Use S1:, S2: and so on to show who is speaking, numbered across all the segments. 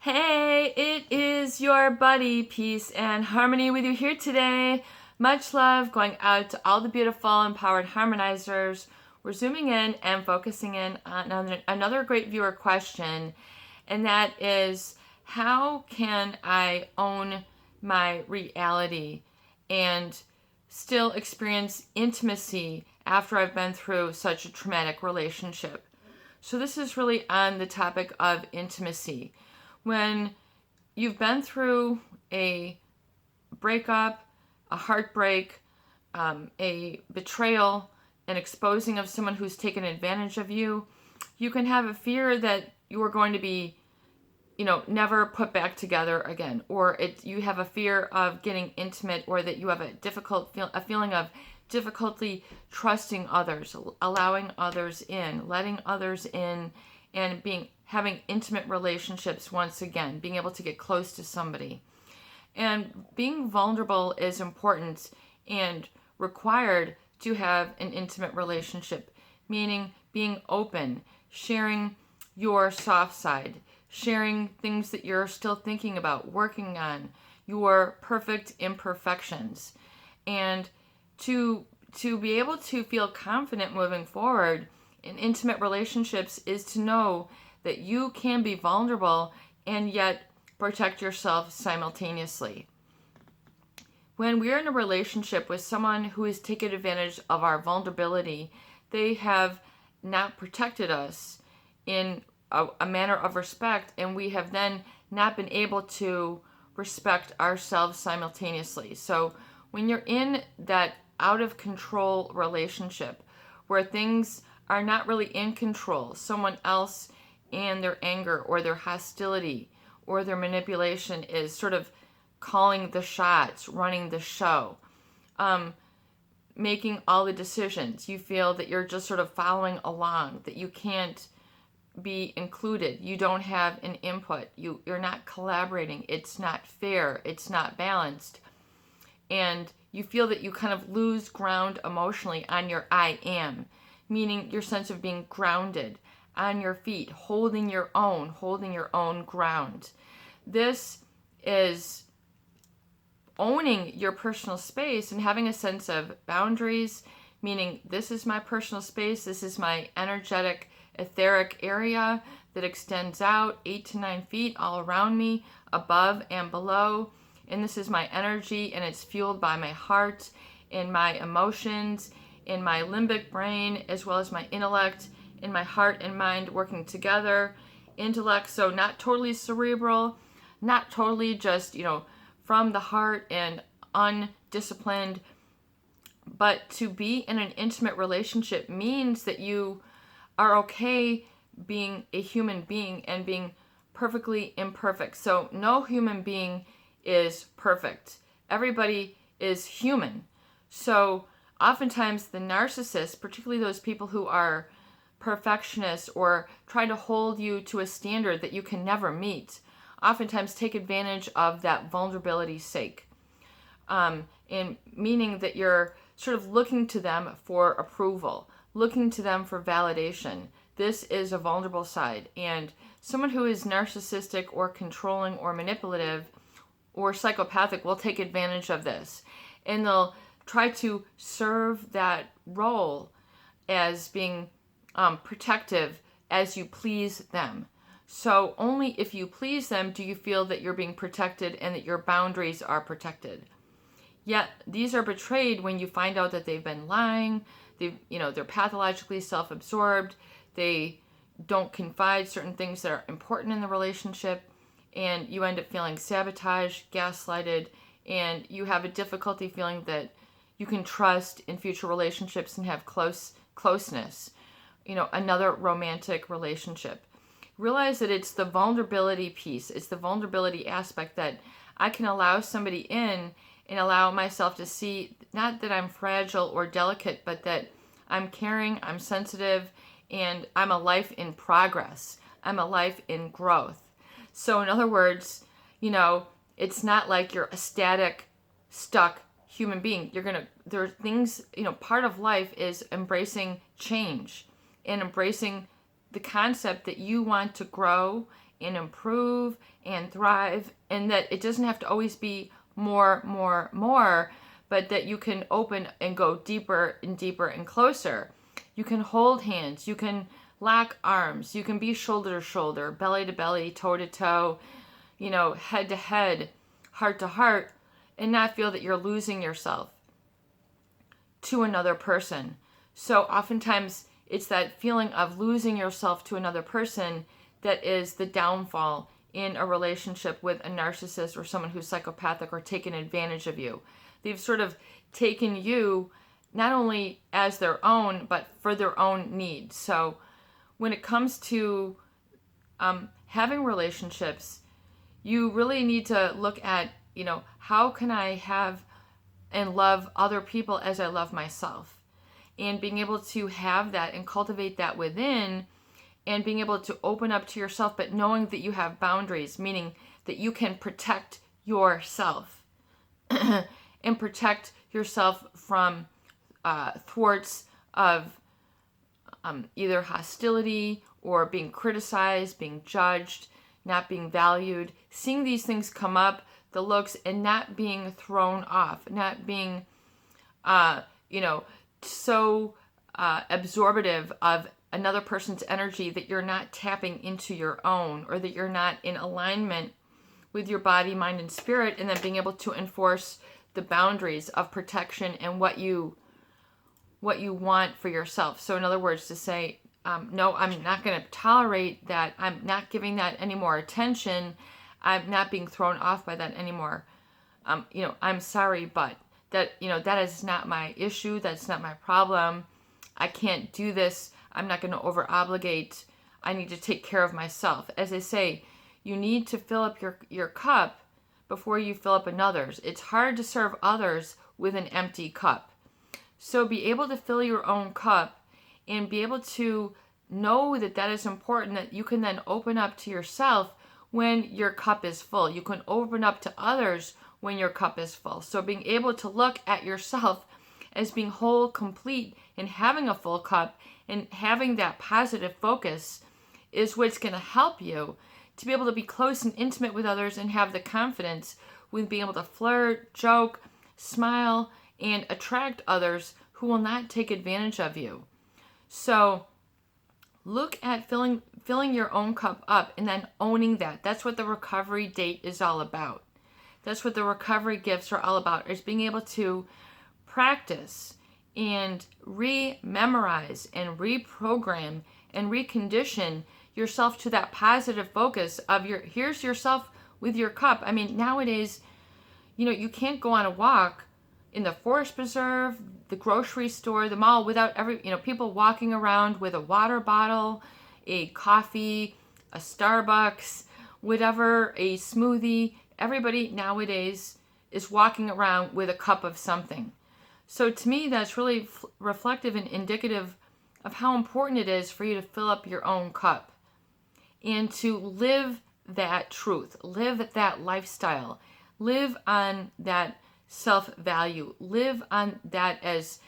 S1: Hey, it is your buddy, Peace and Harmony with you here today. Much love going out to all the beautiful, empowered harmonizers. We're zooming in and focusing in on another great viewer question, and that is, how can I own my reality and still experience intimacy after I've been through such a traumatic relationship? So this is really on the topic of intimacy. When you've been through a breakup, a heartbreak, a betrayal, an exposing of someone who's taken advantage of you, you can have a fear that you are going to be, never put back together again, or you have a fear of getting intimate, or that you have a feeling of difficulty trusting others, allowing others in, letting others in, and having intimate relationships once again, being able to get close to somebody. And being vulnerable is important and required to have an intimate relationship, meaning being open, sharing your soft side, sharing things that you're still thinking about, working on, your perfect imperfections. And to be able to feel confident moving forward in intimate relationships is to know that you can be vulnerable and yet protect yourself simultaneously. When we're in a relationship with someone who has taken advantage of our vulnerability, they have not protected us in a manner of respect, and we have then not been able to respect ourselves simultaneously. So when you're in that out of control relationship where things are not really in control, someone else and their anger or their hostility or their manipulation is sort of calling the shots, running the show, making all the decisions. You feel that you're just sort of following along, that you can't be included. You don't have an input. You're not collaborating. It's not fair. It's not balanced. And you feel that you kind of lose ground emotionally on your I am, meaning your sense of being grounded on your feet, holding your own ground. This is owning your personal space and having a sense of boundaries, meaning this is my personal space, this is my energetic, etheric area that extends out 8 to 9 feet all around me, above and below. And this is my energy, and it's fueled by my heart and my emotions and my limbic brain, as well as my intellect and my heart and mind working together. Intellect, so not totally cerebral, not totally just, from the heart and undisciplined, but to be in an intimate relationship means that you are okay being a human being and being perfectly imperfect. So no human being is perfect. Everybody is human. So oftentimes the narcissists, particularly those people who are perfectionists or try to hold you to a standard that you can never meet, oftentimes take advantage of that vulnerability's sake. In meaning that you're sort of looking to them for approval, looking to them for validation. This is a vulnerable side. And someone who is narcissistic or controlling or manipulative or psychopathic will take advantage of this. And they'll try to serve that role as being protective as you please them. So only if you please them do you feel that you're being protected and that your boundaries are protected. Yet these are betrayed when you find out that they've been lying, they're pathologically self-absorbed, they don't confide certain things that are important in the relationship, and you end up feeling sabotaged, gaslighted, and you have a difficulty feeling that you can trust in future relationships and have closeness, another romantic relationship. Realize that it's the vulnerability piece, it's the vulnerability aspect that I can allow somebody in and allow myself to see, not that I'm fragile or delicate, but that I'm caring, I'm sensitive, and I'm a life in progress. I'm a life in growth. So in other words, it's not like you're a static, stuck human being. There are things, part of life is embracing change and embracing the concept that you want to grow and improve and thrive, and that it doesn't have to always be more, but that you can open and go deeper and deeper and closer. You can hold hands, you can lock arms, you can be shoulder to shoulder, belly to belly, toe to toe, head to head, heart to heart, and not feel that you're losing yourself to another person. So oftentimes it's that feeling of losing yourself to another person that is the downfall in a relationship with a narcissist or someone who's psychopathic or taken advantage of you. They've sort of taken you not only as their own, but for their own needs. So when it comes to having relationships, you really need to look at, how can I have and love other people as I love myself? And being able to have that and cultivate that within, and being able to open up to yourself, but knowing that you have boundaries, meaning that you can protect yourself and protect yourself from thwarts of either hostility or being criticized, being judged, not being valued, seeing these things come up, the looks, and not being thrown off, not being, so absorbative of another person's energy that you're not tapping into your own, or that you're not in alignment with your body, mind, and spirit, and then being able to enforce the boundaries of protection and what you want for yourself. So in other words, to say, no, I'm not going to tolerate that. I'm not giving that any more attention. I'm not being thrown off by that anymore. I'm sorry, but that is not my issue. That's not my problem. I can't do this. I'm not going to over obligate. I need to take care of myself. As I say, you need to fill up your cup before you fill up another's. It's hard to serve others with an empty cup. So be able to fill your own cup and be able to know that is important, that you can then open up to yourself when your cup is full. You can open up to others when your cup is full. So being able to look at yourself as being whole, complete, and having a full cup, and having that positive focus is what's going to help you to be able to be close and intimate with others and have the confidence with being able to flirt, joke, smile, and attract others who will not take advantage of you. So look at filling your own cup up and then owning that. That's what the recovery date is all about. That's what the recovery gifts are all about, is being able to practice and re-memorize and reprogram and recondition yourself to that positive focus of here's yourself with your cup. I mean, nowadays, you can't go on a walk in the forest preserve, the grocery store, the mall without people walking around with a water bottle, a coffee, a Starbucks, whatever, a smoothie. Everybody nowadays is walking around with a cup of something. So to me, that's really reflective and indicative of how important it is for you to fill up your own cup and to live that truth, live that lifestyle, live on that self-value, live on that as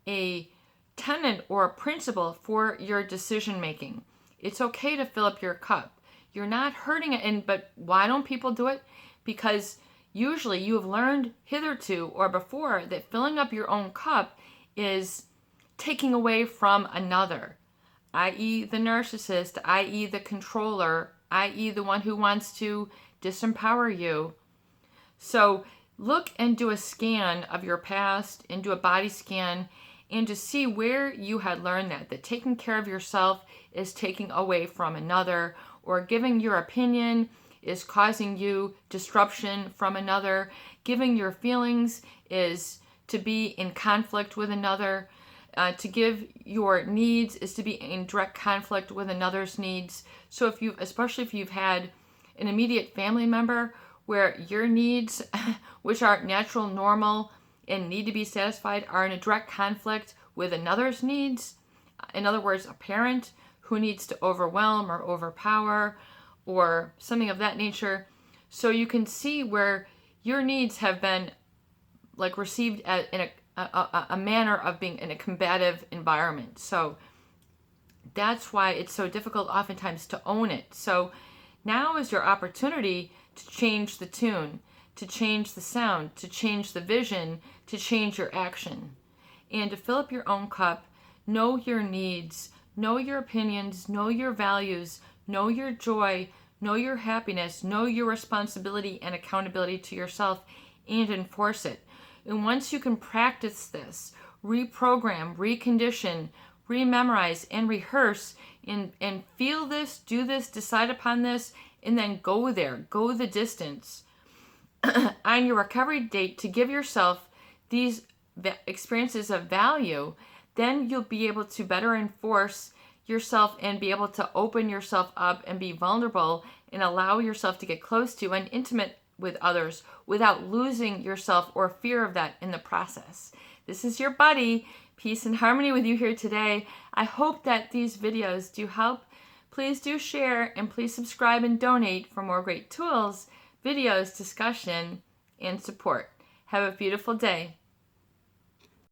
S1: a tenet or a principle for your decision making. It's okay to fill up your cup. You're not hurting it, but why don't people do it? Because usually you have learned hitherto or before that filling up your own cup is taking away from another, i.e. the narcissist, i.e. the controller, i.e. the one who wants to disempower you. So look and do a scan of your past and do a body scan and to see where you had learned that taking care of yourself is taking away from another, or giving your opinion is causing you disruption from another, giving your feelings is to be in conflict with another, to give your needs is to be in direct conflict with another's needs. So especially if you've had an immediate family member where your needs, which are natural, normal, and need to be satisfied, are in a direct conflict with another's needs. In other words, a parent who needs to overwhelm or overpower or something of that nature. So you can see where your needs have been received in a manner of being in a combative environment. So that's why it's so difficult oftentimes to own it. So Now is your opportunity to change the tune, to change the sound, to change the vision, to change your action. And to fill up your own cup, know your needs, know your opinions, know your values, know your joy, know your happiness, know your responsibility and accountability to yourself, and enforce it. And once you can practice this, reprogram, recondition, rememorize, and rehearse, and feel this, do this, decide upon this, and then go there, go the distance on your recovery date to give yourself these experiences of value, then you'll be able to better enforce yourself and be able to open yourself up and be vulnerable and allow yourself to get close to and intimate with others without losing yourself or fear of that in the process. This is your buddy, Peace and Harmony, with you here today. I hope that these videos do help. Please do share, and please subscribe and donate for more great tools, videos, discussion, and support. Have a beautiful day.